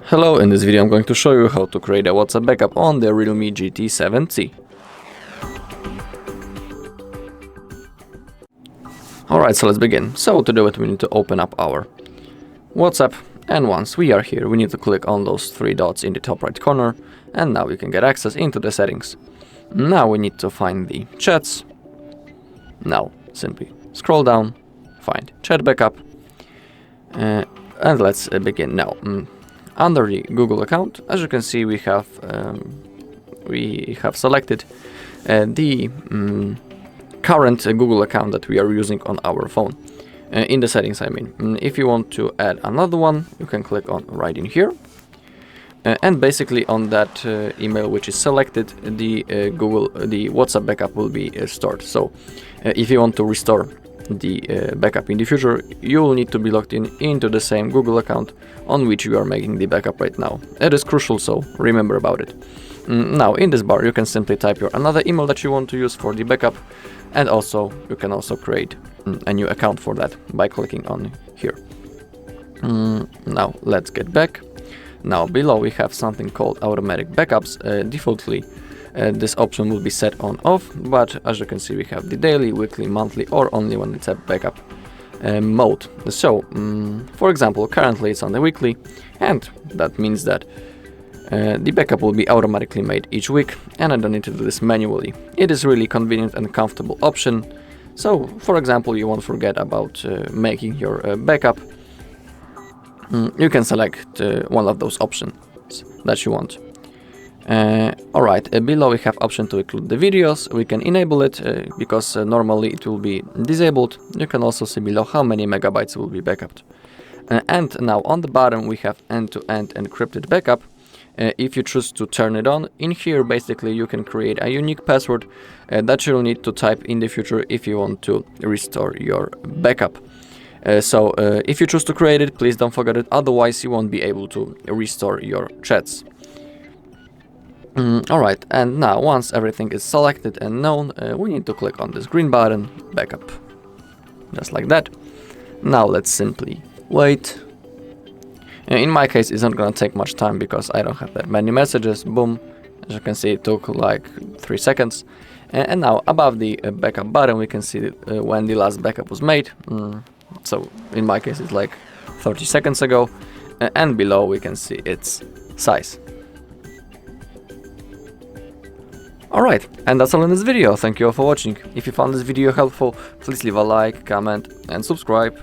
Hello, in this video I'm going to show you how to create a WhatsApp backup on the REALME GT7C. Alright, so let's begin. So to do it we need to open up our WhatsApp, and once we are here we need to click on those three dots in the top right corner, and now we can get access into the settings. Now we need to find the chats. Now simply scroll down, find chat backup, and let's begin now. Under the Google account, as you can see, we have selected the current Google account that we are using on our phone. In the settings, I mean. If you want to add another one, you can click on right in here, and basically on that email which is selected, the WhatsApp backup will be stored. So if you want to restore the backup in the future, you will need to be logged into the same Google account on which you are making the backup right now. It is crucial, so remember about it. Now in this bar you can simply type your another email that you want to use for the backup, and also you can also create a new account for that by clicking on here. Now let's get back. Now below we have something called automatic backups. Defaultly this option will be set on off, but as you can see we have the daily, weekly, monthly, or only when it's a backup mode. So for example, currently it's on the weekly, and that means that the backup will be automatically made each week, and I don't need to do this manually. It is really convenient and comfortable option. So for example, you won't forget about making your backup. You can select one of those options that you want. Alright, below we have option to include the videos. We can enable it because normally it will be disabled. You can also see below how many megabytes will be backed. And now on the bottom we have end-to-end encrypted backup. If you choose to turn it on, in here basically you can create a unique password that you'll need to type in the future if you want to restore your backup. So if you choose to create it, please don't forget it, otherwise you won't be able to restore your chats. Alright, and now once everything is selected and known, we need to click on this green button, backup. Just like that. Now let's simply wait. In my case it's not gonna take much time because I don't have that many messages. Boom, as you can see it took like 3 seconds. And now above the backup button we can see when the last backup was made. So in my case it's like 30 seconds ago, and below we can see its size. Alright, and that's all in this video. Thank you all for watching. If you found this video helpful, please leave a like, comment and subscribe.